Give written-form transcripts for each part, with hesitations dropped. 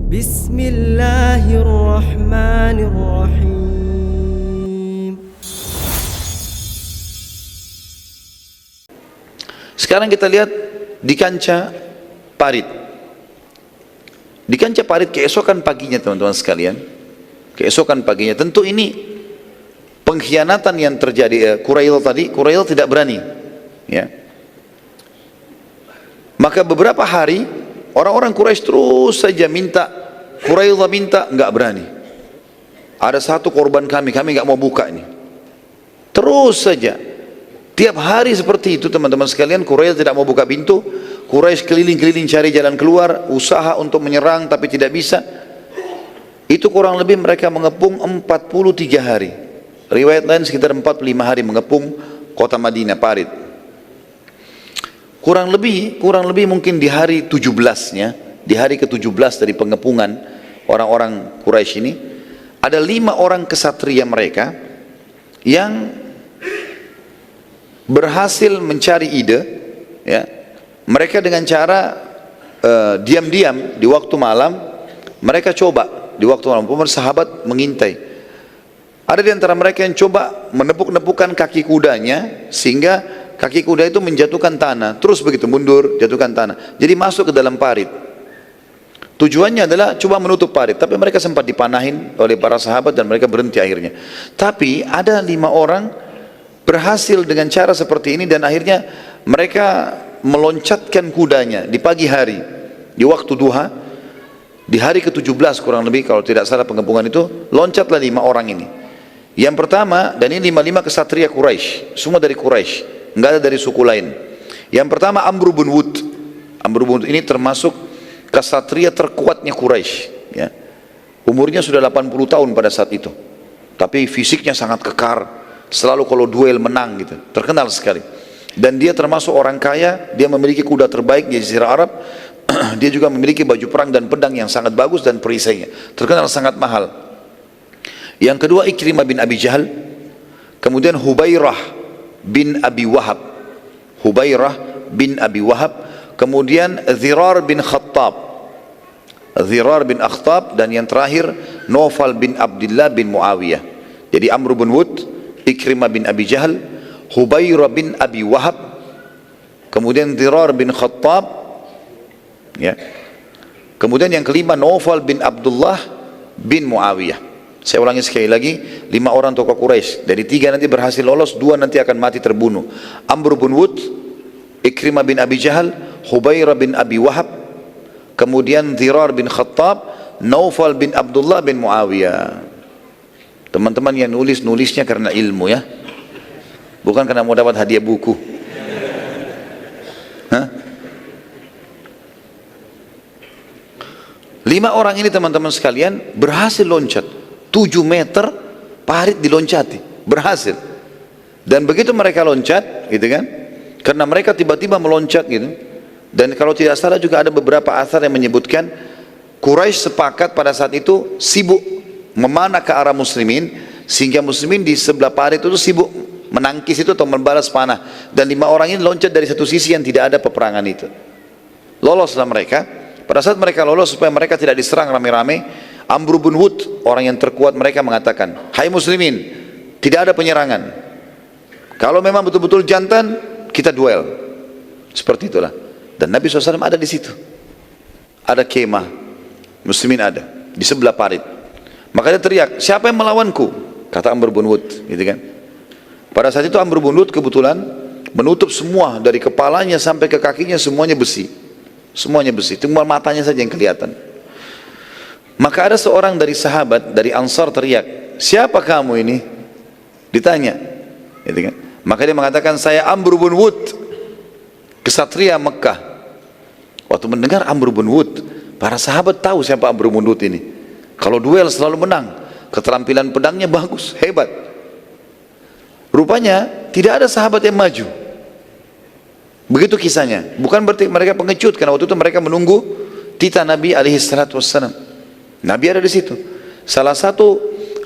Bismillahirrahmanirrahim. Sekarang kita lihat di kancah parit. Di kancah parit keesokan paginya teman-teman sekalian. Keesokan paginya tentu ini pengkhianatan yang terjadi. Qurail tidak berani. Ya. Maka beberapa hari orang-orang Quraisy terus saja minta, Qurail minta, nggak berani. Ada satu korban kami nggak mau buka ini. Terus saja. Tiap hari seperti itu teman-teman sekalian, Quraisy tidak mau buka pintu, Quraisy keliling-keliling cari jalan keluar, usaha untuk menyerang tapi tidak bisa. Itu kurang lebih mereka mengepung 43 hari. Riwayat lain sekitar 45 hari mengepung kota Madinah, Parit. Kurang lebih mungkin di hari 17-nya, di hari ke-17 dari pengepungan orang-orang Quraisy ini, ada 5 orang kesatria mereka yang berhasil mencari ide, ya. Mereka dengan cara diam-diam di waktu malam, mereka coba di waktu malam, sahabat mengintai. Ada di antara mereka yang coba menepuk-nepukkan kaki kudanya sehingga kaki kuda itu menjatuhkan tanah, terus begitu mundur, jatuhkan tanah. Jadi masuk ke dalam parit. Tujuannya adalah coba menutup parit, tapi mereka sempat dipanahin oleh para sahabat dan mereka berhenti akhirnya. Tapi ada 5 orang berhasil dengan cara seperti ini dan akhirnya mereka meloncatkan kudanya di pagi hari, di waktu duha, di hari ke-17 kurang lebih kalau tidak salah pengepungan itu, loncatlah 5 orang ini. Yang pertama, dan ini 5 kesatria Quraisy, semua dari Quraisy, nggak ada dari suku lain. Yang pertama Amr bin Wud. Amr bin Wud ini termasuk kesatria terkuatnya Quraisy, ya. Umurnya sudah 80 tahun pada saat itu, tapi fisiknya sangat kekar, selalu kalau duel menang gitu, terkenal sekali. Dan dia termasuk orang kaya, dia memiliki kuda terbaik di Jazirah Arab. Dia juga memiliki baju perang dan pedang yang sangat bagus dan perisainya terkenal sangat mahal. Yang kedua Ikrimah bin Abi Jahal, kemudian Hubairah bin Abi Wahab, kemudian Zirar bin Khattab, dan yang terakhir Naufal bin Abdullah bin Muawiyah. Jadi Amr bin Wud, Ikrimah bin Abi Jahal, Hubairah bin Abi Wahab, kemudian Zirar bin Khattab, ya. Kemudian yang kelima Naufal bin Abdullah bin Muawiyah. Saya ulangi sekali lagi, 5 orang tokoh Quraisy. Dari 3 nanti berhasil lolos, 2 nanti akan mati terbunuh. Amr bin Wud, Ikrimah bin Abi Jahal, Hubairah bin Abi Wahab, kemudian Zirar bin Khattab, Naufal bin Abdullah bin Muawiyah. Teman-teman yang nulisnya karena ilmu, ya, bukan karena mau dapat hadiah buku. Hah? 5 orang ini teman-teman sekalian berhasil loncat 7 meter parit diloncati, berhasil. Dan begitu mereka loncat gitu kan, karena mereka tiba-tiba meloncat gitu. Dan kalau tidak salah juga ada beberapa asar yang menyebutkan Quraisy sepakat pada saat itu sibuk memanah ke arah muslimin, sehingga muslimin di sebelah parit itu sibuk menangkis itu atau membalas panah. Dan 5 orang ini loncat dari satu sisi yang tidak ada peperangan itu. Loloslah mereka. Pada saat mereka lolos supaya mereka tidak diserang rame-rame, Amr bin Wud, orang yang terkuat mereka mengatakan, hai muslimin, tidak ada penyerangan. Kalau memang betul-betul jantan, kita duel. Seperti itulah. Dan Nabi SAW ada di situ. Ada kemah, muslimin ada di sebelah parit. Maka dia teriak, siapa yang melawanku? Kata Amr bin Wud, gitu kan. Pada saat itu Amr bin Wud kebetulan menutup semua dari kepalanya sampai ke kakinya, semuanya besi. Semuanya besi, cuma matanya saja yang kelihatan. Maka ada seorang dari sahabat, dari Ansar teriak, siapa kamu ini? Ditanya, gitu kan? Maka dia mengatakan, saya Amr bin Wud, kesatria Mekah. Waktu mendengar Amr bin Wud, para sahabat tahu siapa Amr bin Wud ini. Kalau duel selalu menang, keterampilan pedangnya bagus, hebat. Rupanya tidak ada sahabat yang maju. Begitu kisahnya. Bukan berarti mereka pengecut, karena waktu itu mereka menunggu titah Nabi SAW. Nabi ada di situ. Salah satu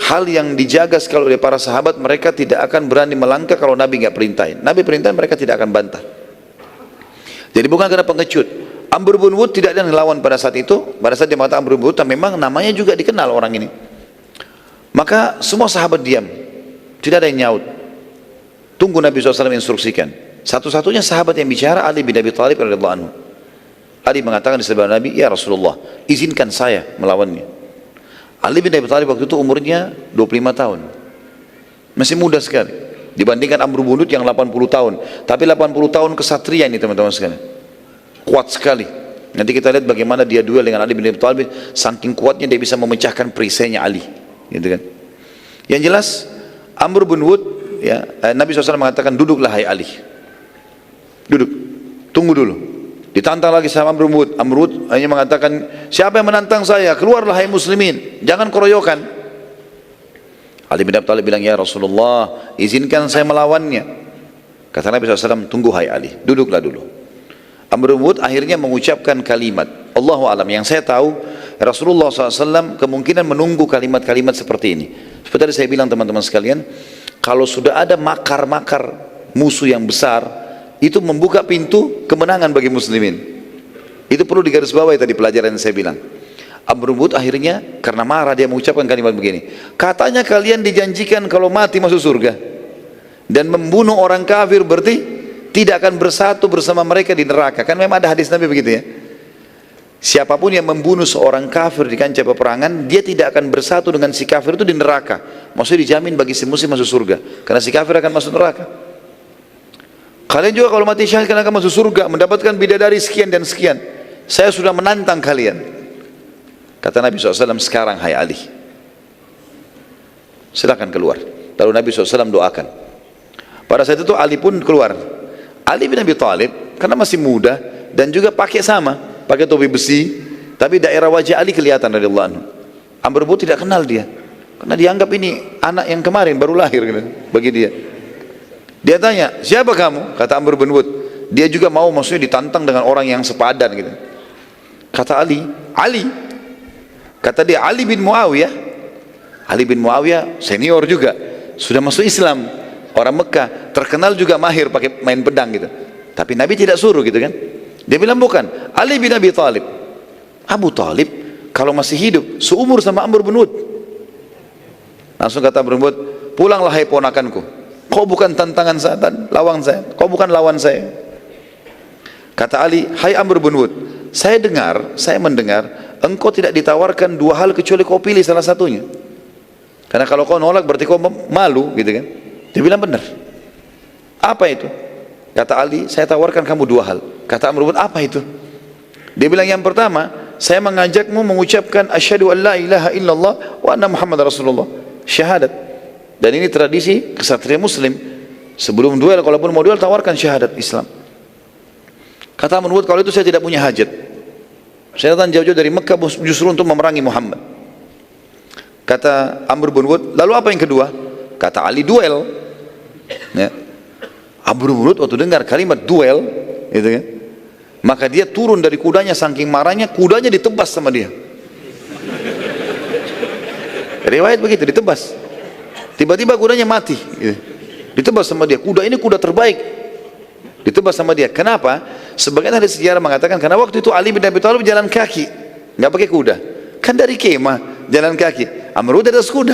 hal yang dijaga sekali oleh para sahabat, mereka tidak akan berani melangkah kalau Nabi nggak perintahin. Nabi perintahin, mereka tidak akan bantah. Jadi bukan karena pengecut. Amr bin Wud tidak ada yang lawan pada saat itu. Pada saat dia mengatakan Amr bin Wud, memang namanya juga dikenal orang ini. Maka semua sahabat diam, tidak ada yang nyaut. Tunggu Nabi SAW instruksikan. Satu-satunya sahabat yang bicara Ali bin Abi Thalib radhiyallahu anhu. Ali mengatakan di sebelah Nabi, ya Rasulullah, izinkan saya melawannya. Ali bin Abi Thalib waktu itu umurnya 25 tahun, masih muda sekali dibandingkan Amr bin Wud yang 80 tahun. Tapi 80 tahun kesatria ini teman-teman sekalian, kuat sekali. Nanti kita lihat bagaimana dia duel dengan Ali bin Abi Thalib, saking kuatnya dia bisa memecahkan perisainya Ali, gitu kan. Yang jelas Amr bin Wud, ya, Nabi SAW mengatakan, duduklah hai Ali, duduk, tunggu dulu. Ditantang lagi sama Amr bin Wud. Amr bin Wud hanya mengatakan, siapa yang menantang saya? Keluarlah hai muslimin, jangan keroyokan. Ali bin Abi Thalib bilang, ya Rasulullah, izinkan saya melawannya. Kata Nabi SAW, tunggu hai Ali, duduklah dulu. Amr bin Wud akhirnya mengucapkan kalimat, Allahu alam, yang saya tahu Rasulullah SAW kemungkinan menunggu kalimat-kalimat seperti ini. Seperti tadi saya bilang teman-teman sekalian, kalau sudah ada makar-makar musuh yang besar, itu membuka pintu kemenangan bagi muslimin. Itu perlu digarisbawahi tadi pelajaran yang saya bilang. Amr bin Wud akhirnya karena marah dia mengucapkan kalimat begini, katanya kalian dijanjikan kalau mati masuk surga, dan membunuh orang kafir berarti tidak akan bersatu bersama mereka di neraka. Kan memang ada hadis Nabi begitu ya, siapapun yang membunuh seorang kafir di kancah peperangan, dia tidak akan bersatu dengan si kafir itu di neraka. Maksudnya dijamin bagi si muslim masuk surga, karena si kafir akan masuk neraka. Kalian juga kalau mati syahid kalian akan masuk surga, mendapatkan bidadari sekian dan sekian. Saya sudah menantang kalian. Kata Nabi SAW, sekarang hai Ali, silakan keluar. Lalu Nabi SAW doakan. Pada saat itu Ali pun keluar. Ali bin Abi Thalib karena masih muda dan juga pakai topi besi, tapi daerah wajah Ali kelihatan radhiyallahu anhu. Amr bin Wud tidak kenal dia, karena dianggap ini anak yang kemarin baru lahir gitu, bagi dia. Dia tanya, siapa kamu? Kata Amr bin Wud. Dia juga mau maksudnya ditantang dengan orang yang sepadan gitu. Kata Ali, Ali. Kata dia, Ali bin Muawiyah. Ali bin Muawiyah senior juga, sudah masuk Islam, orang Mekah, terkenal juga mahir pakai main pedang gitu. Tapi Nabi tidak suruh gitu kan. Dia bilang bukan, Ali bin Abi Thalib. Abu Thalib kalau masih hidup seumur sama Amr bin Wud. Langsung kata Amr bin Wud, pulanglah hai ponakanku. Kau bukan tantangan saya, lawan saya. Kau bukan lawan saya. Kata Ali, hai Amr bin Wud, saya mendengar, engkau tidak ditawarkan dua hal kecuali kau pilih salah satunya. Karena kalau kau nolak berarti kau malu, gitu kan? Dia bilang benar. Apa itu? Kata Ali, saya tawarkan kamu dua hal. Kata Amr bin Wud, apa itu? Dia bilang yang pertama, saya mengajakmu mengucapkan asyhadu an la ilaha illallah wa anna Muhammad Rasulullah, syahadat. Dan ini tradisi kesatria muslim, sebelum duel kalaupun mau duel tawarkan syahadat Islam. Kata Amr bin Wud, kalau itu saya tidak punya hajat, saya datang jauh-jauh dari Mekah justru untuk memerangi Muhammad. Kata Amr bin Wud, lalu apa yang kedua? Kata Ali, duel ya. Amr bin Wud waktu dengar kalimat duel gitu kan, maka dia turun dari kudanya, saking marahnya kudanya ditebas sama dia. Riwayat begitu, ditebas. Tiba-tiba kudanya mati, ditebas sama dia. Kuda ini kuda terbaik, ditebas sama dia. Kenapa? Sebagian ahli sejarah mengatakan karena waktu itu Ali bin Abi Thalib jalan kaki, nggak pakai kuda. Kan dari kemah jalan kaki, Amr bin Wud atas kuda,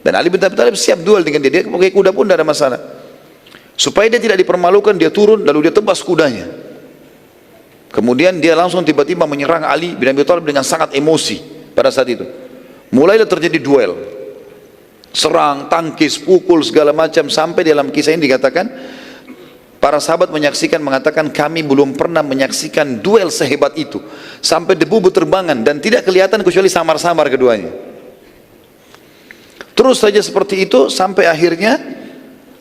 dan Ali bin Abi Thalib siap duel dengan dia. Dia pakai kuda pun tidak ada masalah. Supaya dia tidak dipermalukan, dia turun lalu dia tebas kudanya. Kemudian dia langsung tiba-tiba menyerang Ali bin Abi Thalib dengan sangat emosi. Pada saat itu mulailah terjadi duel, serang, tangkis, pukul, segala macam. Sampai dalam kisah ini dikatakan para sahabat menyaksikan, mengatakan kami belum pernah menyaksikan duel sehebat itu, sampai debu berterbangan dan tidak kelihatan kecuali samar-samar keduanya. Terus saja seperti itu sampai akhirnya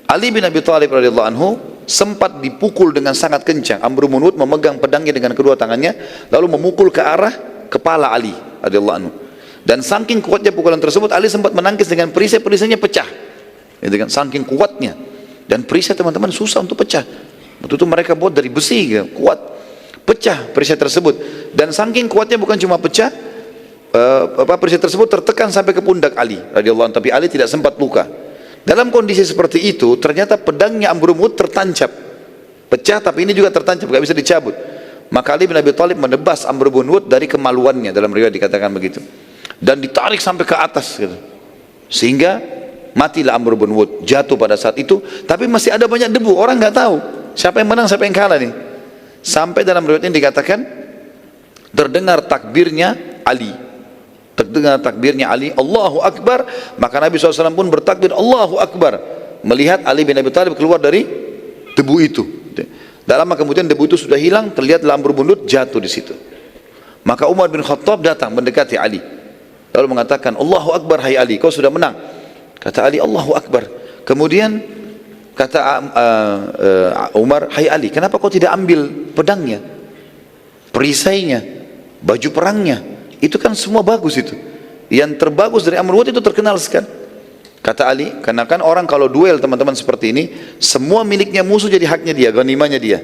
Ali bin Abi Thalib radhiyallahu anhu sempat dipukul dengan sangat kencang. Amr bin Wud memegang pedangnya dengan kedua tangannya lalu memukul ke arah kepala Ali radhiyallahu anhu. Dan saking kuatnya pukulan tersebut, Ali sempat menangkis dengan perisai-perisainya pecah, gitu kan? Saking kuatnya. Dan perisai teman-teman susah untuk pecah. Waktu itu mereka buat dari besi, gitu, kuat. Pecah perisai tersebut. Dan saking kuatnya bukan cuma pecah, perisai tersebut tertekan sampai ke pundak Ali radhiyallahu anhu. Tapi Ali tidak sempat luka. Dalam kondisi seperti itu, ternyata pedangnya Amr bin Wud tertancap, pecah, tapi ini juga tertancap, gak bisa dicabut. Maka Ali bin Abi Thalib menebas Amr bin Wud dari kemaluannya, dalam riwayat dikatakan begitu. Dan ditarik sampai ke atas gitu. Sehingga matilah Amr bin Wud, jatuh pada saat itu. Tapi masih ada banyak debu, orang nggak tahu siapa yang menang, siapa yang kalah nih. Sampai dalam riwayat ini dikatakan terdengar takbirnya Ali. Terdengar takbirnya Ali, Allahu Akbar. Maka Nabi SAW pun bertakbir Allahu Akbar, melihat Ali bin Abi Thalib keluar dari debu itu. Tak lama kemudian debu itu sudah hilang, terlihat Amr bin Wud jatuh di situ. Maka Umar bin Khattab datang mendekati Ali, lalu mengatakan, Allahu Akbar, hai Ali, kau sudah menang. Kata Ali, Allahu Akbar. Kemudian kata Umar, hai Ali, kenapa kau tidak ambil pedangnya, perisainya, baju perangnya? Itu kan semua bagus itu. Yang terbagus dari Amr bin Wud itu terkenal sekali. Kata Ali, karena kan orang kalau duel teman-teman seperti ini, semua miliknya musuh jadi haknya dia, ghanimahnya dia.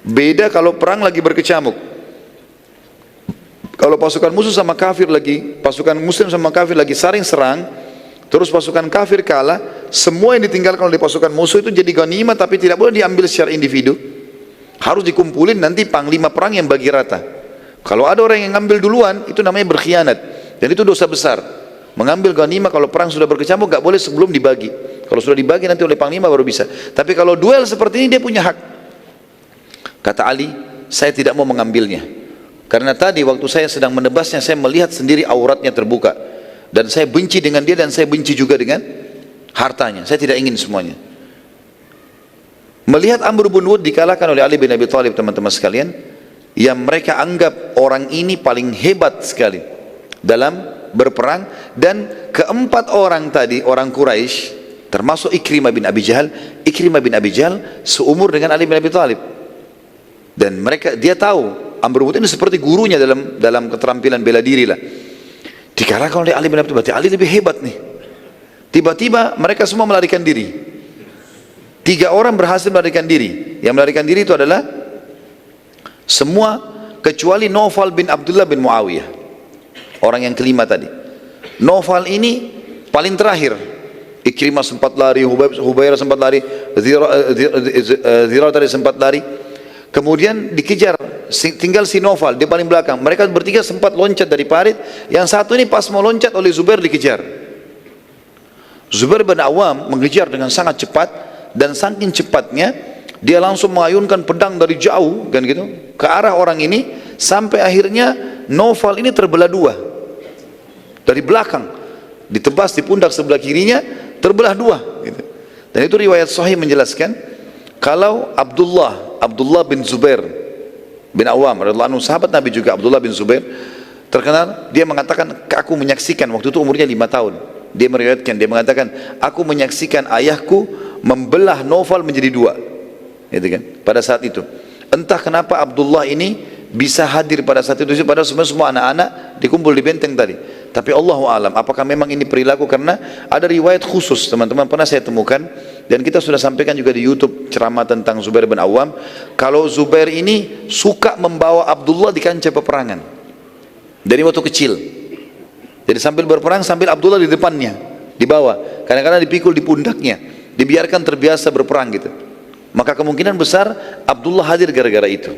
Beda kalau perang lagi berkecamuk. Kalau pasukan musuh sama kafir lagi, pasukan muslim sama kafir lagi saling serang, terus pasukan kafir kalah, semua yang ditinggalkan oleh pasukan musuh itu jadi ghanimah, tapi tidak boleh diambil secara individu. Harus dikumpulin, nanti panglima perang yang bagi rata. Kalau ada orang yang ngambil duluan, itu namanya berkhianat, dan itu dosa besar. Mengambil ghanimah kalau perang sudah berkecamuk gak boleh sebelum dibagi. Kalau sudah dibagi nanti oleh panglima baru bisa. Tapi kalau duel seperti ini dia punya hak. Kata Ali, saya tidak mau mengambilnya. Karena tadi waktu saya sedang menebasnya, saya melihat sendiri auratnya terbuka. Dan saya benci dengan dia, dan saya benci juga dengan hartanya. Saya tidak ingin semuanya. Melihat Amr bin Wud dikalahkan oleh Ali bin Abi Thalib, teman-teman sekalian, yang mereka anggap orang ini paling hebat sekali dalam berperang, dan keempat orang tadi, orang Quraisy, termasuk Ikrimah bin Abi Jahal. Ikrimah bin Abi Jahal seumur dengan Ali bin Abi Thalib, dan mereka, dia tahu Amr bin Wud ini seperti gurunya dalam keterampilan bela diri lah. Dikalahkan oleh Ali bin Abi Thalib, berarti Ali lebih hebat nih. Tiba-tiba mereka semua melarikan diri. 3 orang berhasil melarikan diri. Yang melarikan diri itu adalah semua kecuali Naufal bin Abdullah bin Muawiyah, orang yang kelima tadi. Naufal ini paling terakhir. Ikrimah sempat lari, Hubairah sempat lari, Zirah tadi sempat lari. Kemudian dikejar, tinggal si Naufal, dia paling belakang. Mereka bertiga sempat loncat dari parit. Yang satu ini pas mau loncat oleh Zubair dikejar. Zubair bin Awam mengejar dengan sangat cepat, dan saking cepatnya dia langsung mengayunkan pedang dari jauh kan gitu ke arah orang ini, sampai akhirnya Naufal ini terbelah 2. Dari belakang ditebas di pundak sebelah kirinya, terbelah 2 gitu. Dan itu riwayat sahih menjelaskan kalau Abdullah bin Zubair bin Awam radhiyallahu anhu, sahabat Nabi juga, Abdullah bin Zubair terkenal, dia mengatakan, aku menyaksikan, waktu itu umurnya 5 tahun, dia meriwayatkan, dia mengatakan, aku menyaksikan ayahku membelah Naufal menjadi 2 gitu kan, pada saat itu. Entah kenapa Abdullah ini bisa hadir pada saat itu, pada semua anak-anak dikumpul di benteng tadi. Tapi Allahu alam, apakah memang ini perilaku? Karena ada riwayat khusus, teman-teman, pernah saya temukan, dan kita sudah sampaikan juga di YouTube ceramah tentang Zubair bin Awam. Kalau Zubair ini suka membawa Abdullah di kancah peperangan dari waktu kecil. Jadi sambil berperang, sambil Abdullah di depannya, di bawah, kadang-kadang dipikul di pundaknya, dibiarkan terbiasa berperang gitu. Maka kemungkinan besar Abdullah hadir gara-gara itu.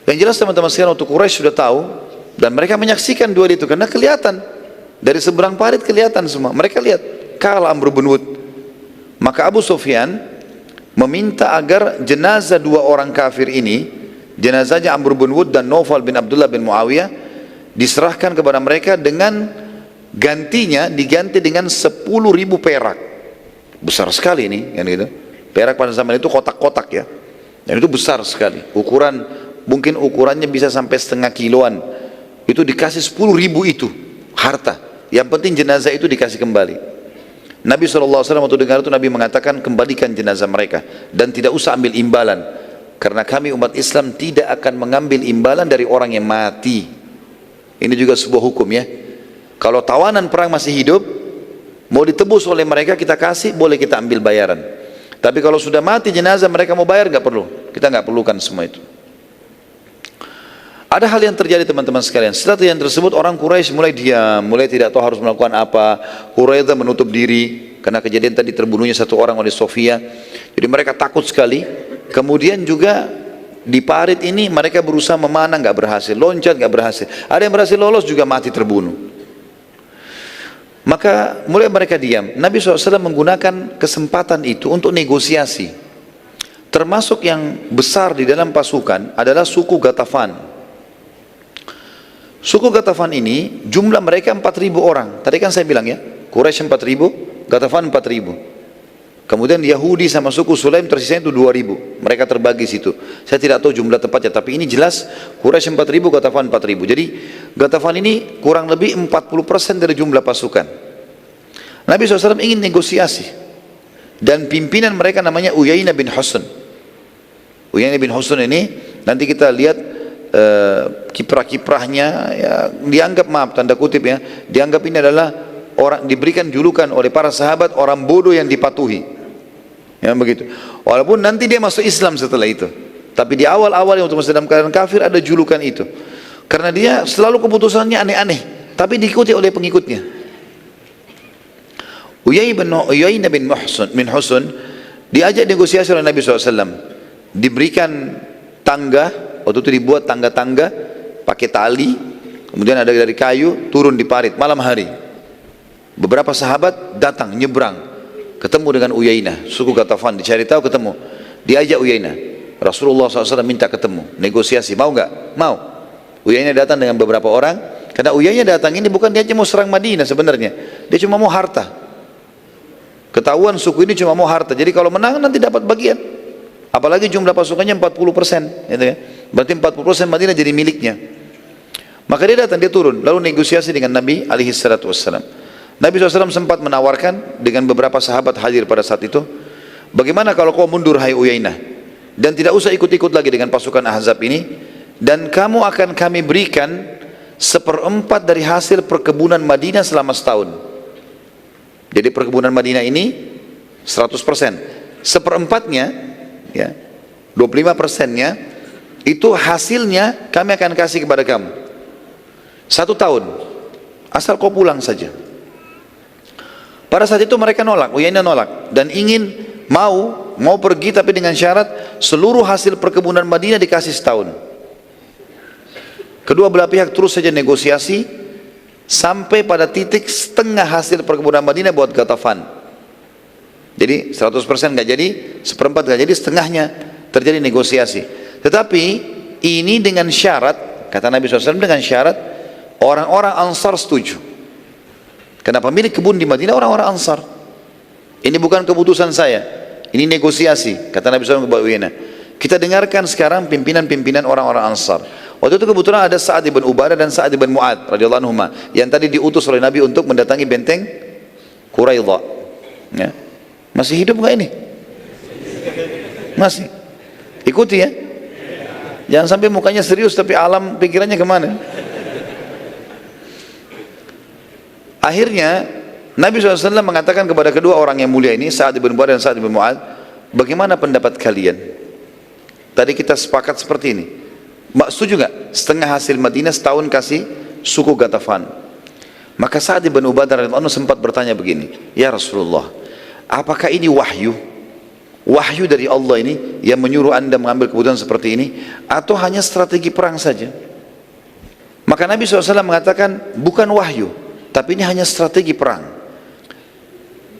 Yang jelas teman-teman sekalian, waktu Quraisy sudah tahu, dan mereka menyaksikan duel itu, karena kelihatan dari seberang parit, kelihatan semua. Mereka lihat kalah Amr bin Wud. Maka Abu Sufyan meminta agar jenazah 2 orang kafir ini, jenazahnya Amr bin Wud dan Naufal bin Abdullah bin Muawiyah, diserahkan kepada mereka, dengan gantinya diganti dengan 10.000 perak. Besar sekali ini kan gitu. Perak pada zaman itu kotak-kotak ya, dan itu besar sekali, ukuran, mungkin ukurannya bisa sampai setengah kiloan. Itu dikasih 10.000 itu harta, yang penting jenazah itu dikasih kembali. Nabi SAW waktu dengar itu, Nabi mengatakan, kembalikan jenazah mereka, dan tidak usah ambil imbalan, karena kami umat Islam tidak akan mengambil imbalan dari orang yang mati. Ini juga sebuah hukum ya. Kalau tawanan perang masih hidup, mau ditebus oleh mereka, kita kasih, boleh kita ambil bayaran. Tapi kalau sudah mati jenazah, mereka mau bayar, nggak perlu, kita nggak perlukan semua itu. Ada hal yang terjadi teman-teman sekalian. Setelah yang tersebut, orang Quraisy mulai diam, mulai tidak tahu harus melakukan apa. Quraidah menutup diri karena kejadian tadi terbunuhnya 1 orang oleh Sofia. Jadi mereka takut sekali. Kemudian juga Di parit ini mereka berusaha memanah, nggak berhasil, loncat nggak berhasil. Ada yang berhasil lolos juga mati terbunuh. Maka mulai mereka diam. Nabi SAW menggunakan kesempatan itu untuk negosiasi. Termasuk yang besar di dalam pasukan adalah suku Ghatafan. Suku Ghatafan ini jumlah mereka 4.000 orang. Tadi kan saya bilang ya, Quraisy 4.000, Ghatafan 4.000. Kemudian Yahudi sama suku Sulaim tersisanya itu 2.000. Mereka terbagi situ. Saya tidak tahu jumlah tepatnya, tapi ini jelas Quraisy 4.000, Ghatafan 4.000. Jadi Ghatafan ini kurang lebih 40% dari jumlah pasukan. Nabi SAW ingin negosiasi. Dan pimpinan mereka namanya Uyainah bin Husn. Uyainah bin Husn ini nanti kita lihat kiprah-kiprahnya, ya, dianggap, maaf tanda kutip ya, dianggap ini adalah orang, diberikan julukan oleh para sahabat orang bodoh yang dipatuhi. Ya begitu. Walaupun nanti dia masuk Islam setelah itu, tapi di awal-awal yang untuk masuk dalam keadaan kafir ada julukan itu. Karena dia selalu keputusannya aneh-aneh, tapi diikuti oleh pengikutnya. Uyainah bin Husn diajak negosiasi oleh Nabi SAW. Diberikan tangga, waktu itu dibuat tangga-tangga pakai tali, kemudian ada dari kayu, turun di parit malam hari. Beberapa sahabat datang, nyebrang, ketemu dengan Uyainah, suku Ghatafan, dicari tahu ketemu. Diajak Uyainah, Rasulullah SAW minta ketemu, negosiasi, mau nggak? Mau. Uyainah datang dengan beberapa orang, karena Uyainah datang ini bukan dia cuma mau serang Madinah sebenarnya, dia cuma mau harta. Ketahuan suku ini cuma mau harta, jadi kalau menang nanti dapat bagian. Apalagi jumlah pasukannya 40%, gitu ya. Berarti 40% Madinah jadi miliknya. Maka dia datang, dia turun, lalu negosiasi dengan Nabi SAW. Nabi SAW sempat menawarkan dengan beberapa sahabat hadir pada saat itu, bagaimana kalau kau mundur hai Uyainah, dan tidak usah ikut-ikut lagi dengan pasukan Ahzab ini, dan kamu akan kami berikan 1/4 dari hasil perkebunan Madinah selama setahun. Jadi perkebunan Madinah ini 100%, 1/4-nya, ya, 25%-nya itu hasilnya kami akan kasih kepada kamu 1 tahun, asal kau pulang saja. Pada saat itu mereka nolak, Uyainah nolak, dan ingin mau pergi tapi dengan syarat seluruh hasil perkebunan Madinah dikasih setahun. Kedua belah pihak terus saja negosiasi sampai pada titik setengah hasil perkebunan Madinah buat Ghatafan. Jadi 100% nggak jadi, 1/4 nggak jadi, setengahnya terjadi negosiasi. Tetapi ini dengan syarat, kata Nabi SAW, dengan syarat orang-orang Ansar setuju. Karena pemilik kebun di Madinah orang-orang Ansar. Ini bukan keputusan saya, ini negosiasi, kata Nabi SAW kepada Uyainah. Kita dengarkan sekarang pimpinan-pimpinan orang-orang Ansar. Waktu itu kebetulan ada Sa'ad ibn Ubadah dan Sa'ad ibn Mu'ad radhiyallahu anhuma, yang tadi diutus oleh Nabi untuk mendatangi benteng Quraidah. Ya. Masih hidup nggak ini? Masih. Ikuti ya. Jangan sampai mukanya serius tapi alam pikirannya kemana? Akhirnya Nabi SAW mengatakan kepada kedua orang yang mulia ini, Sa'ad ibn Ubadah dan Sa'ad ibn Mu'ad, bagaimana pendapat kalian? Tadi kita sepakat seperti ini. Setuju nggak? Setengah hasil Madinah setahun kasih suku Ghatafan. Maka Sa'ad ibn Ubadah radhiyallahu anhu sempat bertanya begini, ya Rasulullah, apakah ini wahyu? Wahyu dari Allah ini yang menyuruh anda mengambil keputusan seperti ini, atau hanya strategi perang saja? Maka Nabi SAW mengatakan bukan wahyu, tapi ini hanya strategi perang.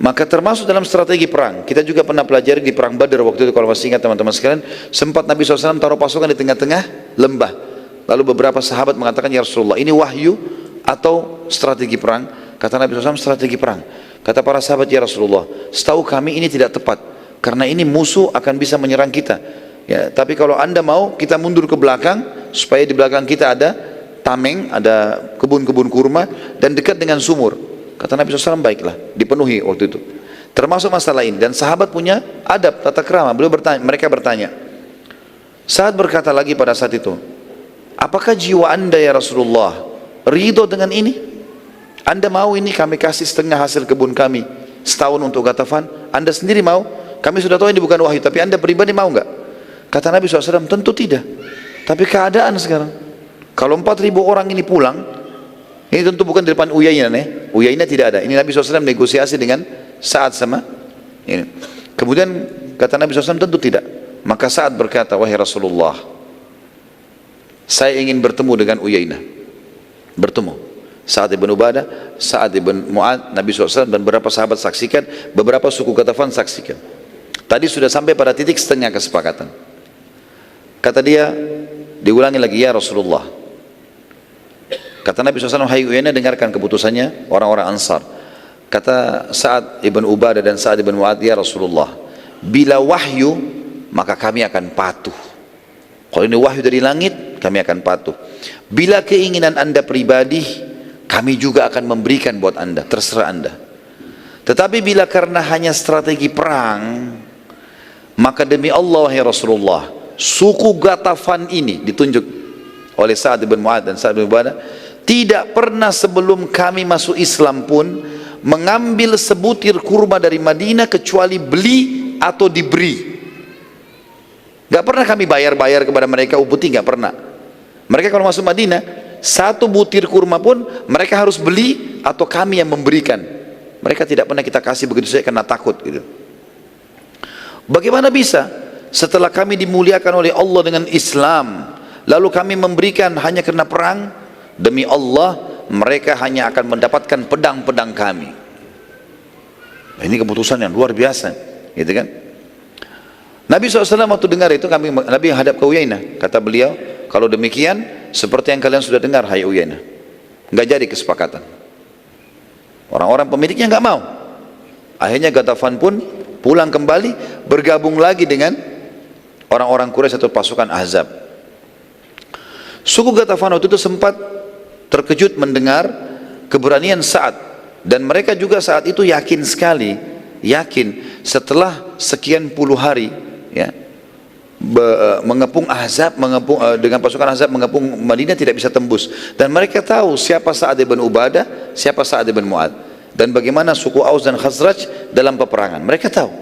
Maka termasuk dalam strategi perang, kita juga pernah pelajari di perang Badar waktu itu, kalau masih ingat teman-teman sekalian, sempat Nabi SAW taruh pasukan di tengah-tengah lembah. Lalu beberapa sahabat mengatakan, ya Rasulullah, ini wahyu atau strategi perang? Kata Nabi SAW, strategi perang. Kata para sahabat, ya Rasulullah, setahu kami ini tidak tepat, karena ini musuh akan bisa menyerang kita. Ya, tapi kalau anda mau, kita mundur ke belakang, supaya di belakang kita ada tameng, ada kebun-kebun kurma, dan dekat dengan sumur. Kata Nabi SAW, baiklah, dipenuhi waktu itu. Termasuk masalah ini, dan sahabat punya adab, tata krama. Mereka bertanya. Saat berkata lagi pada saat itu, apakah jiwa anda ya Rasulullah ridho dengan ini? Anda mau ini kami kasih setengah hasil kebun kami setahun untuk Ghatafan? Anda sendiri mau? Kami sudah tahu ini bukan wahyu, tapi anda pribadi mau enggak? Kata Nabi SAW, tentu tidak. Tapi keadaan sekarang, kalau 4.000 orang ini pulang, ini tentu bukan di depan Uyainah, Uyainah tidak ada. Ini Nabi SAW negosiasi dengan Sa'ad sama ini. Kemudian kata Nabi SAW, tentu tidak. Maka Sa'ad berkata, wahai Rasulullah, saya ingin bertemu dengan Uyainah. Bertemu. Sa'ad ibn Ubadah, Sa'ad ibn Mu'ad, Nabi SAW dan beberapa sahabat saksikan, beberapa suku Ghatafan saksikan. Tadi sudah sampai pada titik setengah kesepakatan. Kata dia, diulangi lagi, ya Rasulullah. Kata Nabi SAW, hai Uyainah, dengarkan keputusannya orang-orang Ansar. Kata Sa'ad ibn Ubadah dan Sa'ad ibn Mu'ad, ya Rasulullah, bila wahyu maka kami akan patuh. Kalau ini wahyu dari langit, kami akan patuh. Bila keinginan anda pribadi, kami juga akan memberikan buat anda, terserah anda. Tetapi bila karena hanya strategi perang, maka demi Allah ya Rasulullah, suku Ghatafan ini ditunjuk oleh Sa'ad bin Mu'ad dan Sa'ad bin Ubadah, tidak pernah sebelum kami masuk Islam pun mengambil sebutir kurma dari Madinah kecuali beli atau diberi. Gak pernah kami bayar-bayar kepada mereka upeti, gak pernah. Mereka kalau masuk Madinah, satu butir kurma pun mereka harus beli atau kami yang memberikan. Mereka tidak pernah kita kasih begitu saja karena takut gitu. Bagaimana bisa setelah kami dimuliakan oleh Allah dengan Islam, lalu kami memberikan hanya karena perang? Demi Allah, mereka hanya akan mendapatkan pedang-pedang kami. Nah, ini keputusan yang luar biasa, gitu kan? Nabi SAW waktu dengar itu, Nabi hadap ke Uyainah. Kata beliau, kalau demikian seperti yang kalian sudah dengar, hai Uyainah, nggak jadi kesepakatan. Orang-orang pemiliknya nggak mau. Akhirnya Ghatafan pun pulang kembali, bergabung lagi dengan orang-orang Quraisy atau pasukan Ahzab. Suku Ghatafan waktu itu sempat terkejut mendengar keberanian Sa'ad, dan mereka juga saat itu yakin sekali, yakin setelah sekian puluh hari ya, mengepung Ahzab, dengan pasukan Ahzab mengepung Madinah tidak bisa tembus, dan mereka tahu siapa Sa'ad bin Ubadah, siapa Sa'ad bin Mu'ad, dan bagaimana suku Aus dan Khazraj dalam peperangan. Mereka tahu,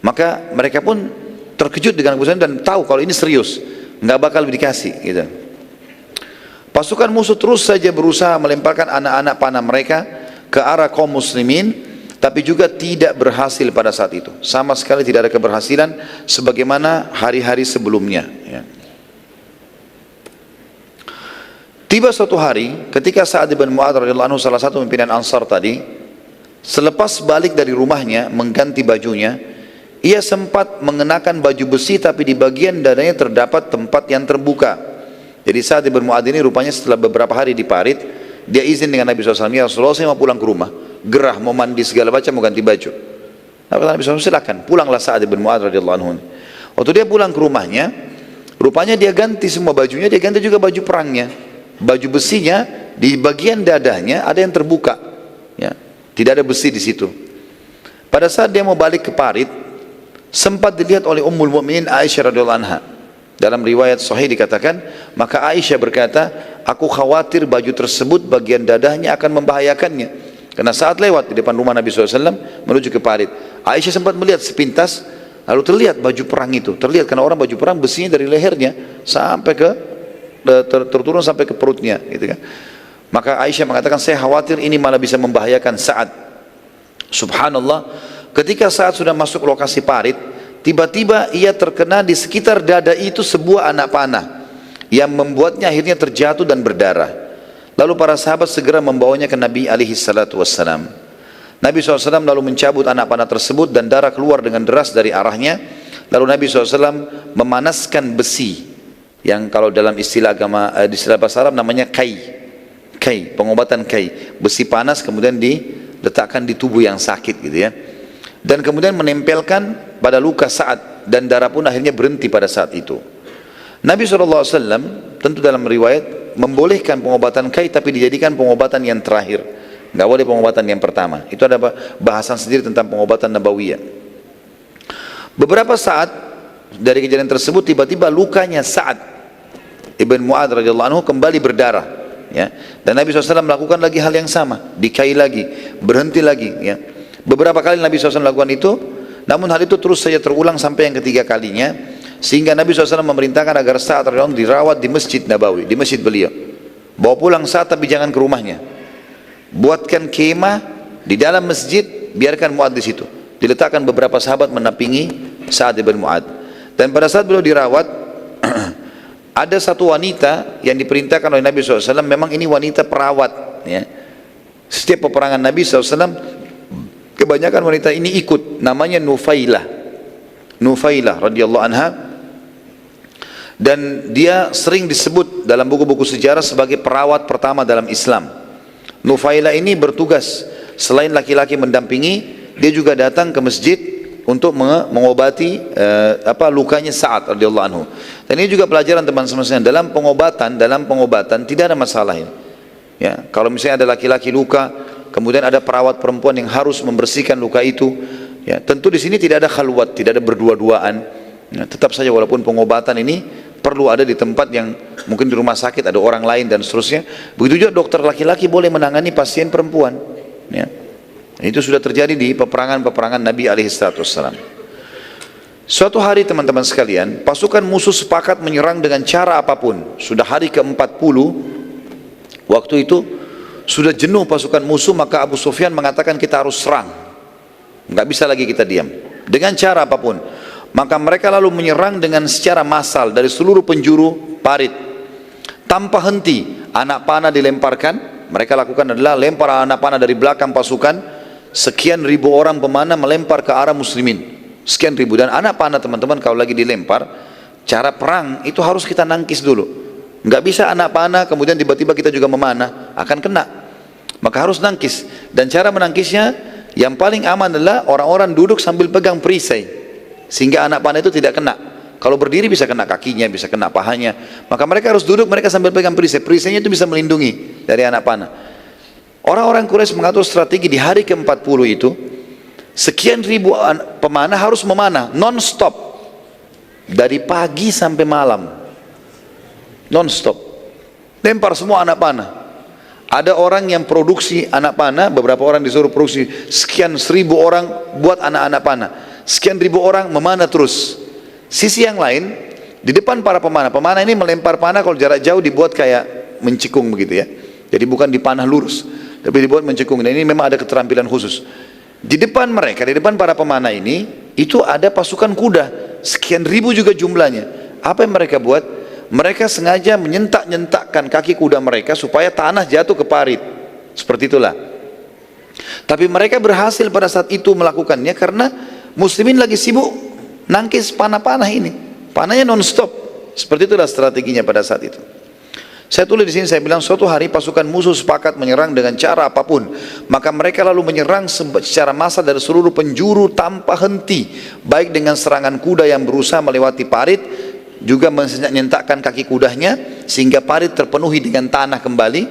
maka mereka pun terkejut dengan keputusan dan tahu kalau ini serius, nggak bakal dikasih gitu. Pasukan musuh terus saja berusaha melemparkan anak-anak panah mereka ke arah kaum muslimin, tapi juga tidak berhasil pada saat itu. Sama sekali tidak ada keberhasilan sebagaimana hari-hari sebelumnya ya. Tiba suatu hari ketika Sa'ad bin Mu'ad radhiyallahu anhu, salah satu pimpinan Ansar tadi, selepas balik dari rumahnya mengganti bajunya, ia sempat mengenakan baju besi tapi di bagian dadanya terdapat tempat yang terbuka. Jadi Sa'ad bin Mu'ad ini rupanya setelah beberapa hari diparit, dia izin dengan Nabi SAW, ya Rasulullah, saya mau pulang ke rumah, gerah, mau mandi segala macam, mau ganti baju. Nabi SAW, silakan, pulanglah Sa'ad bin Mu'ad radhiyallahu anhu. Waktu dia pulang ke rumahnya, rupanya dia ganti semua bajunya, dia ganti juga baju perangnya. Baju besinya di bagian dadanya ada yang terbuka, ya, tidak ada besi di situ. Pada saat dia mau balik ke parit, sempat dilihat oleh Ummul Mukminin Aisyah radhiyallahu anha. Dalam riwayat sahih dikatakan, maka Aisyah berkata, aku khawatir baju tersebut bagian dadanya akan membahayakannya. Karena saat lewat di depan rumah Nabi SAW menuju ke parit, Aisyah sempat melihat sepintas, lalu terlihat baju perang itu. Terlihat karena orang baju perang besinya dari lehernya sampai ke terturun sampai ke perutnya, gitu kan. Maka Aisyah mengatakan, saya khawatir ini malah bisa membahayakan Sa'ad. Subhanallah, ketika Sa'ad sudah masuk lokasi parit, tiba-tiba ia terkena di sekitar dada itu sebuah anak panah yang membuatnya akhirnya terjatuh dan berdarah. Lalu para sahabat segera membawanya ke Nabi alaihi salatu wassalam. Nabi SAW lalu mencabut anak panah tersebut dan darah keluar dengan deras dari arahnya. Lalu Nabi SAW memanaskan besi yang kalau dalam istilah agama, di istilah bahasa Arab namanya kai, pengobatan kai, besi panas kemudian diletakkan di tubuh yang sakit gitu ya, dan kemudian menempelkan pada luka Sa'ad, dan darah pun akhirnya berhenti pada saat itu. Nabi SAW tentu dalam riwayat membolehkan pengobatan kai, tapi dijadikan pengobatan yang terakhir, nggak boleh pengobatan yang pertama. Itu ada bahasan sendiri tentang pengobatan nabawiyah. Beberapa saat dari kejadian tersebut, tiba-tiba lukanya Sa'ad ibn Mu'ad radhiyallahu anhu kembali berdarah ya. Dan Nabi SAW melakukan lagi hal yang sama, dikai lagi, berhenti lagi ya. Beberapa kali Nabi SAW melakukan itu, namun hal itu terus saja terulang sampai yang ketiga kalinya, sehingga Nabi SAW memerintahkan agar Sa'ad radhiyallahu anhu dirawat di Masjid Nabawi, di masjid beliau. Bawa pulang Sa'ad tapi jangan ke rumahnya. Buatkan kemah di dalam masjid, biarkan Mu'ad di situ. Diletakkan beberapa sahabat menampingi Sa'ad bin Mu'ad. Dan pada saat beliau dirawat, ada satu wanita yang diperintahkan oleh Nabi SAW, memang ini wanita perawat ya. Setiap peperangan Nabi SAW kebanyakan wanita ini ikut, namanya Nufailah radhiyallahu anha, dan dia sering disebut dalam buku-buku sejarah sebagai perawat pertama dalam Islam. Nufailah ini bertugas, selain laki-laki mendampingi, dia juga datang ke masjid untuk mengobati lukanya Sa'ad radhiyallahu anhu. Dan ini juga pelajaran teman-teman sekalian, dalam pengobatan tidak ada masalah ini. Ya, kalau misalnya ada laki-laki luka, kemudian ada perawat perempuan yang harus membersihkan luka itu, ya, tentu di sini tidak ada khalwat, tidak ada berdua-duaan. Ya, tetap saja walaupun pengobatan ini perlu ada di tempat yang mungkin di rumah sakit ada orang lain dan seterusnya. Begitu juga dokter laki-laki boleh menangani pasien perempuan. Ya. Itu sudah terjadi di peperangan-peperangan Nabi alaihissalam. Suatu hari teman-teman sekalian, pasukan musuh sepakat menyerang dengan cara apapun. Sudah hari ke-40, waktu itu sudah jenuh pasukan musuh, maka Abu Sufyan mengatakan kita harus serang. Nggak bisa lagi kita diam. Dengan cara apapun. Maka mereka lalu menyerang dengan secara massal dari seluruh penjuru parit. Tanpa henti, anak panah dilemparkan. Mereka lakukan adalah lempar anak panah dari belakang pasukan. Sekian ribu orang pemanah melempar ke arah muslimin. Sekian ribu. Dan anak panah teman-teman kalau lagi dilempar, cara perang itu harus kita nangkis dulu. Nggak bisa anak panah kemudian tiba-tiba kita juga memanah, akan kena. Maka harus nangkis. Dan cara menangkisnya yang paling aman adalah orang-orang duduk sambil pegang perisai, sehingga anak panah itu tidak kena. Kalau berdiri bisa kena kakinya, bisa kena pahanya. Maka mereka harus duduk, mereka sambil pegang perisai. Perisainya itu bisa melindungi dari anak panah. Orang-orang Quraisy mengatur strategi di hari ke-40 itu, sekian ribu pemanah harus memanah non-stop dari pagi sampai malam, non-stop, lempar semua anak panah. Ada orang yang produksi anak panah, beberapa orang disuruh produksi sekian 1000 orang buat anak-anak panah, sekian ribu orang memanah terus. Sisi yang lain, di depan para pemanah ini melempar panah kalau jarak jauh dibuat kayak mencikung begitu ya, jadi bukan dipanah lurus tapi dibuat mencekung. Dan ini memang ada keterampilan khusus. Di depan mereka, di depan para pemanah ini, itu ada pasukan kuda, sekian ribu juga jumlahnya. Apa yang mereka buat? Mereka sengaja menyentak-nyentakkan kaki kuda mereka supaya tanah jatuh ke parit. Seperti itulah. Tapi mereka berhasil pada saat itu melakukannya karena muslimin lagi sibuk nangkis panah-panah ini. Panahnya non-stop. Seperti itulah strateginya pada saat itu. Saya tulis di sini, saya bilang suatu hari pasukan musuh sepakat menyerang dengan cara apapun. Maka mereka lalu menyerang secara massal dari seluruh penjuru tanpa henti. Baik dengan serangan kuda yang berusaha melewati parit, juga menyentak-nyentakkan kaki kudanya sehingga parit terpenuhi dengan tanah kembali.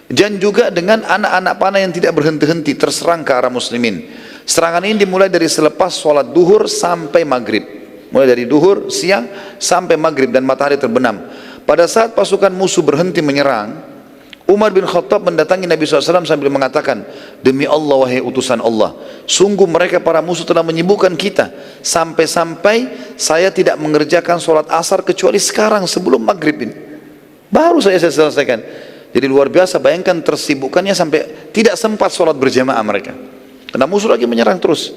Dan juga dengan anak-anak panah yang tidak berhenti-henti terserang ke arah muslimin. Serangan ini dimulai dari selepas sholat duhur sampai maghrib. Mulai dari duhur, siang, sampai maghrib dan matahari terbenam. Pada saat pasukan musuh berhenti menyerang, Umar bin Khattab mendatangi Nabi SAW sambil mengatakan, demi Allah wahai utusan Allah, sungguh mereka para musuh telah menyibukkan kita, sampai-sampai saya tidak mengerjakan sholat asar kecuali sekarang sebelum maghrib ini. Baru saya selesaikan. Jadi luar biasa, bayangkan tersibukkannya sampai tidak sempat sholat berjamaah mereka. Karena musuh lagi menyerang terus.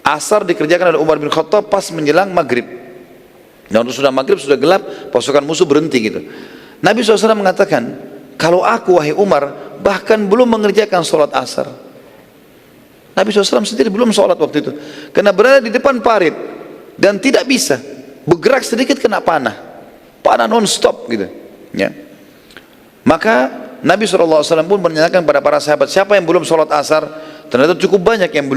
Asar dikerjakan oleh Umar bin Khattab pas menjelang maghrib. Dan waktu sudah maghrib, sudah gelap, pasukan musuh berhenti gitu. Nabi SAW mengatakan, kalau aku wahai Umar, bahkan belum mengerjakan sholat asar. Nabi SAW sendiri belum sholat waktu itu. Karena berada di depan parit, dan tidak bisa, bergerak sedikit kena panah. Panah non-stop gitu. Ya. Maka Nabi SAW pun menyatakan pada para sahabat, siapa yang belum sholat asar? Ternyata cukup banyak yang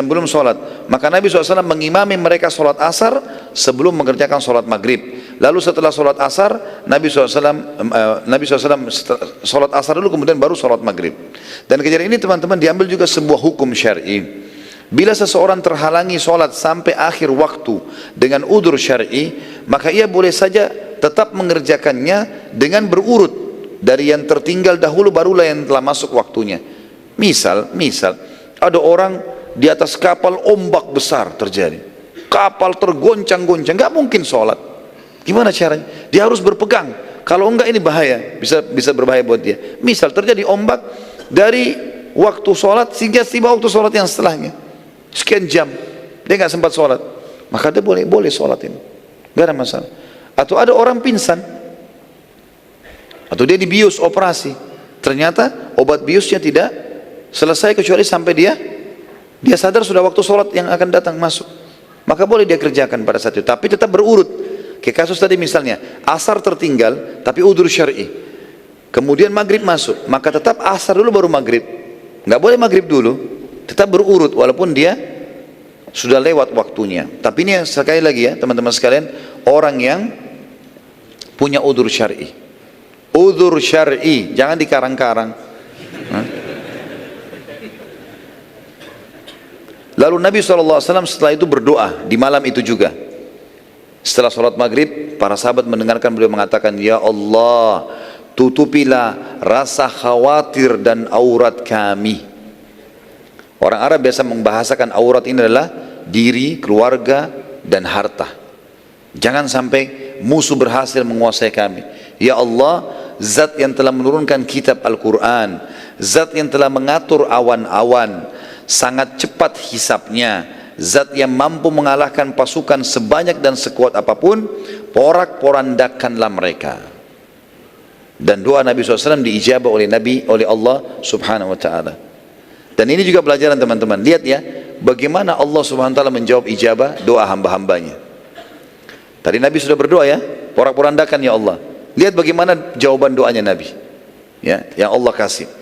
belum sholat. Maka Nabi SAW mengimami mereka sholat asar sebelum mengerjakan sholat maghrib. Lalu setelah sholat asar, Nabi SAW sholat asar dulu, kemudian baru sholat maghrib. Dan kejadian ini teman-teman diambil juga sebuah hukum syar'i. Bila seseorang terhalangi sholat sampai akhir waktu dengan udzur syar'i, maka ia boleh saja tetap mengerjakannya dengan berurut, dari yang tertinggal dahulu barulah yang telah masuk waktunya. Misal ada orang di atas kapal, ombak besar terjadi, kapal tergoncang-goncang, nggak mungkin sholat. Gimana caranya? Dia harus berpegang. Kalau enggak ini bahaya, bisa berbahaya buat dia. Misal terjadi ombak dari waktu sholat sehingga tiba waktu sholat yang setelahnya, sekian jam dia nggak sempat sholat, maka dia boleh sholat ini, nggak ada masalah. Atau ada orang pingsan, atau dia dibius operasi, ternyata obat biusnya tidak selesai kecuali sampai dia sadar sudah waktu sholat yang akan datang masuk, maka boleh dia kerjakan pada saat itu, tapi tetap berurut. Kayak kasus tadi misalnya, asar tertinggal tapi udzur syar'i, kemudian maghrib masuk, maka tetap asar dulu baru maghrib, nggak boleh maghrib dulu, tetap berurut walaupun dia sudah lewat waktunya. Tapi ini sekali lagi ya teman-teman sekalian, orang yang punya udzur syar'i. Udzur syar'i, jangan dikarang-karang. Lalu Nabi SAW setelah itu berdoa di malam itu juga. Setelah sholat maghrib, para sahabat mendengarkan beliau mengatakan, Ya Allah, tutupilah rasa khawatir dan aurat kami. Orang Arab biasa membahasakan aurat ini adalah diri, keluarga, dan harta. Jangan sampai musuh berhasil menguasai kami. Ya Allah, zat yang telah menurunkan kitab Al-Quran, zat yang telah mengatur awan-awan, sangat cepat hisapnya, zat yang mampu mengalahkan pasukan sebanyak dan sekuat apapun, porak-porandakanlah mereka. Dan doa Nabi SAW diijabah oleh Allah Subhanahu Wa Taala. Dan ini juga pelajaran teman-teman. Lihat ya, bagaimana Allah Subhanahu Wa Taala menjawab ijabah doa hamba-hambanya. Tadi Nabi sudah berdoa ya, porak-porandakan ya Allah. Lihat bagaimana jawaban doanya Nabi, ya, yang Allah kasih.